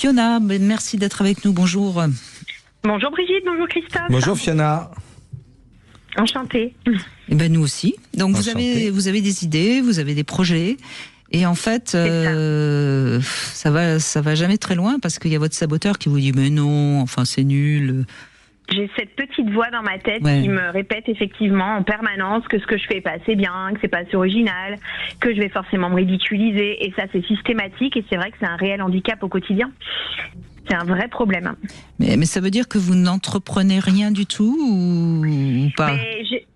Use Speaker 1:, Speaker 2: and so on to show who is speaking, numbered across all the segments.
Speaker 1: Fiona, merci d'être avec nous. Bonjour.
Speaker 2: Bonjour Brigitte, bonjour Christophe.
Speaker 3: Bonjour Fiona.
Speaker 2: Enchantée.
Speaker 1: Et ben nous aussi. Donc vous avez des idées, vous avez des projets. Et en fait, ça va jamais très loin parce qu'il y a votre saboteur qui vous dit mais non, enfin c'est nul.
Speaker 2: J'ai cette petite voix dans ma tête qui me répète effectivement en permanence que ce que je fais est pas assez bien, que c'est pas assez original, que je vais forcément me ridiculiser. Et ça, c'est systématique et c'est vrai que c'est un réel handicap au quotidien. C'est un vrai problème.
Speaker 1: Mais ça veut dire que vous n'entreprenez rien du tout ou pas?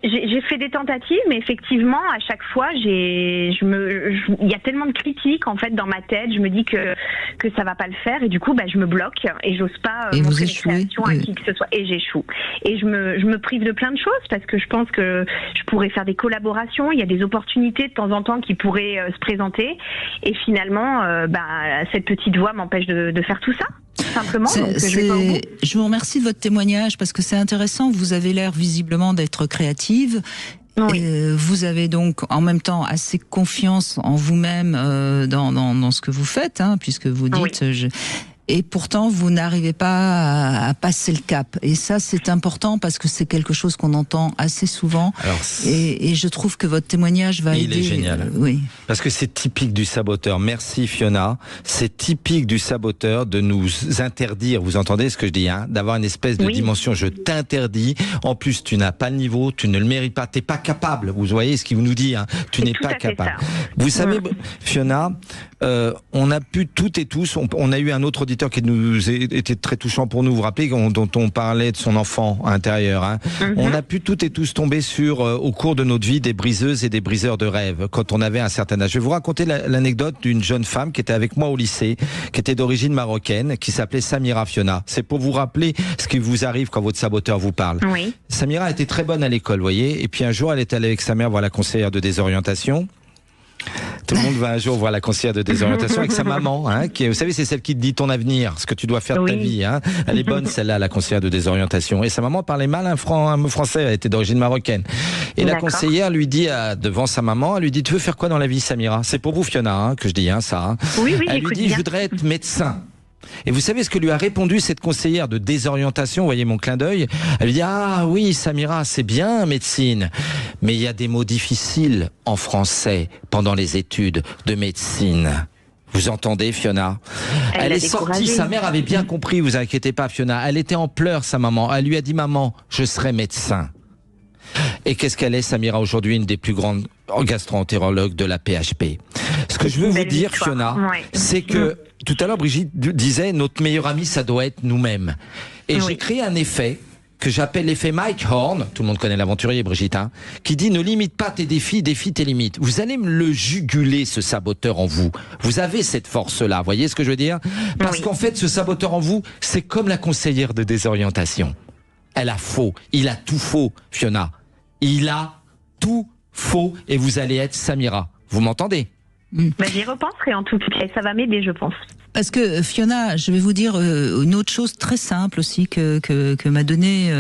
Speaker 2: J'ai fait des tentatives, mais effectivement, à chaque fois, il y a tellement de critiques en fait dans ma tête. Je me dis que ça va pas le faire et du coup, je me bloque et j'ose pas montrer mes créations à qui que ce soit et j'échoue. Et je me prive de plein de choses parce que je pense que je pourrais faire des collaborations. Il y a des opportunités de temps en temps qui pourraient se présenter et finalement, cette petite voix m'empêche de faire tout ça. Simplement,
Speaker 1: je vous remercie de votre témoignage parce que c'est intéressant. Vous avez l'air visiblement d'être créative. Oui. Vous avez donc en même temps assez confiance en vous-même dans ce que vous faites, puisque vous dites. Oui. Et pourtant, vous n'arrivez pas à passer le cap. Et ça, c'est important parce que c'est quelque chose qu'on entend assez souvent. Alors, et je trouve que votre témoignage va aider.
Speaker 3: Il est génial.
Speaker 1: Oui.
Speaker 3: Parce que c'est typique du saboteur. Merci Fiona. C'est typique du saboteur de nous interdire, vous entendez ce que je dis, d'avoir une espèce de dimension. Je t'interdis. En plus, tu n'as pas le niveau, tu ne le mérites pas, t'es pas capable. Vous voyez ce qu'il nous dit, tu n'es pas capable. Vous savez, Fiona, on a pu toutes et tous, on a eu un autre auditeur qui nous était très touchant pour nous, vous vous rappelez, dont on parlait de son enfant intérieur. On a pu toutes et tous tomber sur, au cours de notre vie, des briseuses et des briseurs de rêves, quand on avait un certain âge. Je vais vous raconter l'anecdote d'une jeune femme qui était avec moi au lycée, qui était d'origine marocaine, qui s'appelait Samira Fiona. C'est pour vous rappeler ce qui vous arrive quand votre saboteur vous parle. Oui. Samira était très bonne à l'école, vous voyez, et puis un jour, elle est allée avec sa mère voir la conseillère de désorientation. Tout le monde va un jour voir la conseillère de désorientation avec sa maman, qui, vous savez, c'est celle qui te dit ton avenir, ce que tu dois faire de ta vie. Elle est bonne, celle-là, la conseillère de désorientation. Et sa maman parlait mal un français, elle était d'origine marocaine. Et la conseillère lui dit, devant sa maman, elle lui dit, tu veux faire quoi dans la vie, Samira? C'est pour vous, Fiona, que je dis ça. Oui, elle lui dit, je voudrais être médecin. Et vous savez ce que lui a répondu cette conseillère de désorientation, vous voyez mon clin d'œil? Elle lui dit, ah oui Samira, c'est bien médecine, mais il y a des mots difficiles en français pendant les études de médecine. Vous entendez Fiona? Elle est sortie, sa mère avait bien compris, vous inquiétez pas Fiona, elle était en pleurs sa maman, elle lui a dit, maman, je serai médecin. Et qu'est-ce qu'elle est, Samira, aujourd'hui, une des plus grandes gastro-entérologues de la PHP. Ce que je veux vous dire, Fiona, c'est que tout à l'heure, Brigitte disait, notre meilleur ami, ça doit être nous-mêmes. Et j'ai créé un effet que j'appelle l'effet Mike Horn, tout le monde connaît l'aventurier, Brigitte, qui dit, ne limite pas tes défis, défie tes limites. Vous allez me le juguler, ce saboteur en vous. Vous avez cette force-là, voyez ce que je veux dire? Parce qu'en fait, ce saboteur en vous, c'est comme la conseillère de désorientation. Elle a faux, il a tout faux, Fiona. Il a tout faux et vous allez être Samira. Vous m'entendez?
Speaker 2: J'y repenserai en tout cas, ça va m'aider, je pense.
Speaker 1: Parce que Fiona, je vais vous dire une autre chose très simple aussi que m'a donné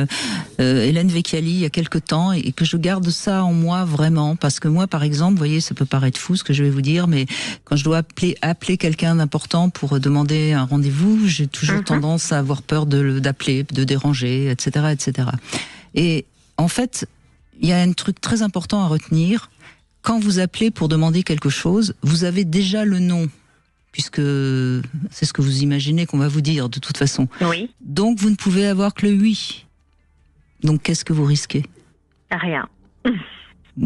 Speaker 1: Hélène Vecchiali il y a quelque temps et que je garde ça en moi vraiment. Parce que moi, par exemple, vous voyez, ça peut paraître fou ce que je vais vous dire, mais quand je dois appeler quelqu'un d'important pour demander un rendez-vous, j'ai toujours tendance à avoir peur d'appeler, de déranger, etc., etc. Et en fait, il y a un truc très important à retenir. Quand vous appelez pour demander quelque chose, vous avez déjà le non, puisque c'est ce que vous imaginez qu'on va vous dire de toute façon. Oui. Donc vous ne pouvez avoir que le oui. Donc qu'est-ce que vous risquez?
Speaker 2: Rien.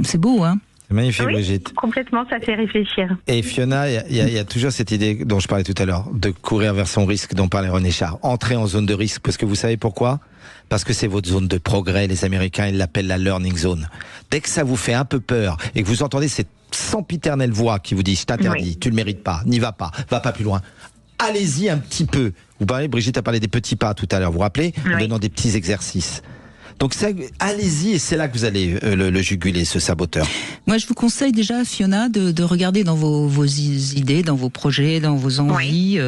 Speaker 1: C'est beau, hein?
Speaker 3: C'est magnifique, Brigitte.
Speaker 2: Complètement, ça fait réfléchir.
Speaker 3: Et Fiona, il y a toujours cette idée dont je parlais tout à l'heure, de courir vers son risque, dont parlait René Char. Entrer en zone de risque, parce que vous savez pourquoi? Parce que c'est votre zone de progrès. Les Américains, ils l'appellent la learning zone. Dès que ça vous fait un peu peur et que vous entendez cette sempiternelle voix qui vous dit « je t'interdis, tu le mérites pas, n'y va pas plus loin », allez-y un petit peu. Vous parlez, Brigitte a parlé des petits pas tout à l'heure, vous vous rappelez? En donnant des petits exercices. Donc allez-y et c'est là que vous allez le juguler, ce saboteur.
Speaker 1: Moi, je vous conseille déjà, Fiona, de regarder dans vos idées, dans vos projets, dans vos envies,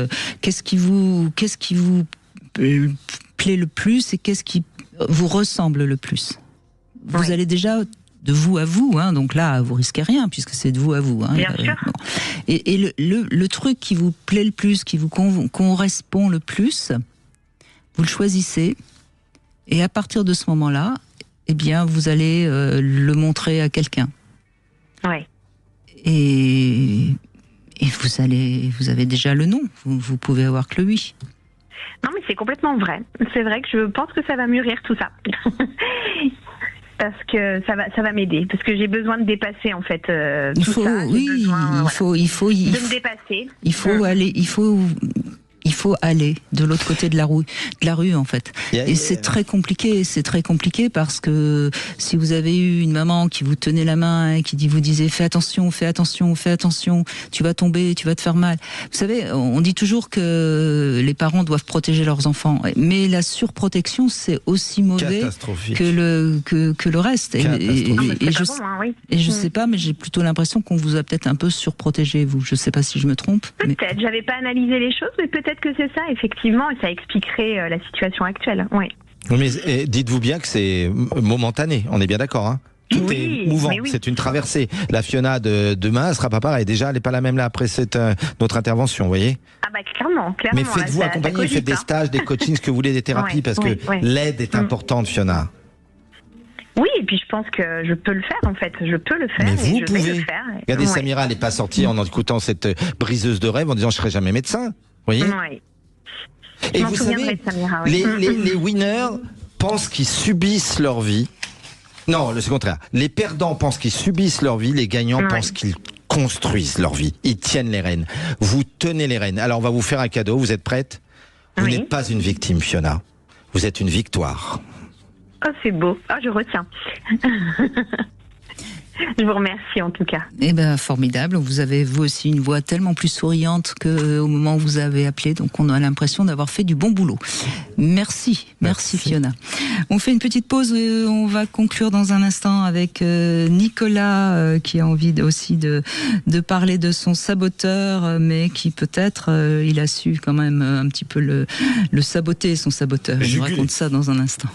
Speaker 1: qu'est-ce qui vous plaît le plus et qu'est-ce qui vous ressemble le plus. Vous allez déjà de vous à vous, hein, donc là vous risquez rien puisque c'est de vous à vous. Hein,
Speaker 2: Bien sûr.
Speaker 1: Bon. Et le truc qui vous plaît le plus, qui vous correspond le plus, vous le choisissez et à partir de ce moment-là, eh bien vous allez le montrer à quelqu'un.
Speaker 2: Ouais.
Speaker 1: Et vous avez déjà le nom, vous pouvez avoir que le oui.
Speaker 2: Non, mais c'est complètement vrai. C'est vrai que je pense que ça va mûrir tout ça. Parce que ça va m'aider. Parce que j'ai besoin de dépasser, en fait, tout ça.
Speaker 1: Il faut
Speaker 2: me dépasser.
Speaker 1: Il faut aller de l'autre côté de la rue en fait. Et c'est très compliqué. C'est très compliqué parce que si vous avez eu une maman qui vous tenait la main et qui vous disait fais attention, tu vas tomber, tu vas te faire mal. Vous savez, on dit toujours que les parents doivent protéger leurs enfants, mais la surprotection c'est aussi mauvais que le reste. Et je sais pas, mais j'ai plutôt l'impression qu'on vous a peut-être un peu surprotégé, vous. Je sais pas si je me trompe.
Speaker 2: Peut-être. J'avais pas analysé les choses, mais peut-être que c'est ça, effectivement, et ça expliquerait la situation actuelle. Oui.
Speaker 3: Mais dites-vous bien que c'est momentané, on est bien d'accord, hein? Tout est mouvant, c'est une traversée. La Fiona de demain, elle sera pas pareille. Déjà, elle n'est pas la même là après notre intervention, vous voyez?
Speaker 2: Ah bah clairement.
Speaker 3: Mais faites-vous accompagner, faites des stages, des coachings, ce que vous voulez, des thérapies, parce que l'aide est importante, Fiona.
Speaker 2: Oui, et puis je pense que je peux le faire, en fait. Je peux le faire.
Speaker 3: Mais vous pouvez.
Speaker 2: Le faire.
Speaker 3: Regardez, Samira, elle n'est pas sortie en écoutant cette briseuse de rêve en disant je ne serai jamais médecin. Vous voyez?
Speaker 2: Oui.
Speaker 3: Et vous savez,
Speaker 2: Samira,
Speaker 3: les winners pensent qu'ils subissent leur vie. Non, c'est le contraire. Les perdants pensent qu'ils subissent leur vie, les gagnants pensent qu'ils construisent leur vie. Ils tiennent les rênes. Vous tenez les rênes. Alors on va vous faire un cadeau, vous êtes prête? Vous n'êtes pas une victime, Fiona. Vous êtes une victoire.
Speaker 2: Oh, c'est beau. Oh, je retiens. Je vous remercie en tout cas.
Speaker 1: Eh ben formidable. Vous avez vous aussi une voix tellement plus souriante qu'au moment où vous avez appelé, donc on a l'impression d'avoir fait du bon boulot. Merci Fiona. On fait une petite pause. On va conclure dans un instant avec Nicolas qui a envie aussi de parler de son saboteur, mais qui peut-être il a su quand même un petit peu le saboter, son saboteur. Je vous raconte ça dans un instant.